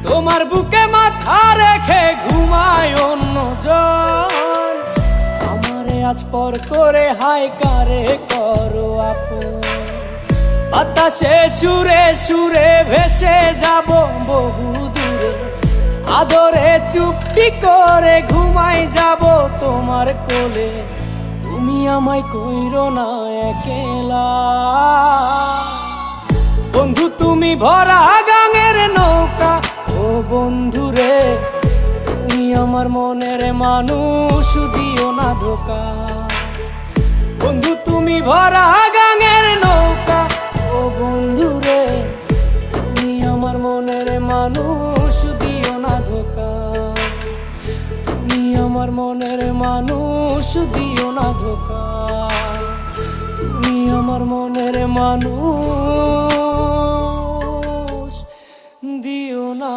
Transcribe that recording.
তোমার বুকে মাথা রেখে ঘুমায় অন্যজন, আমারে আজ পর করে হায় কারে করো আপন। বাতাসে সুরে সুরে ভেসে যাব বহু দূরে, আদরে চুপটি করে ঘুমাই যাব তোমার কোলে। তুমি আমায় কইরো না একলা বন্ধু, তুমি ভরা গাঙের নৌকা। ও বন্ধু রে, তুমি আমার মনের মানুষ, দিও না ধোকা। বন্ধু তুমি ভরা গাঙের নৌকা। ও বন্ধু রে, তুমি আমার মনের মানুষ, দিও না ধোকা। তুমি আমার মনের মানুষ, দিও না ধোকা। তুমি আমার মনের মানুষ, দিও না।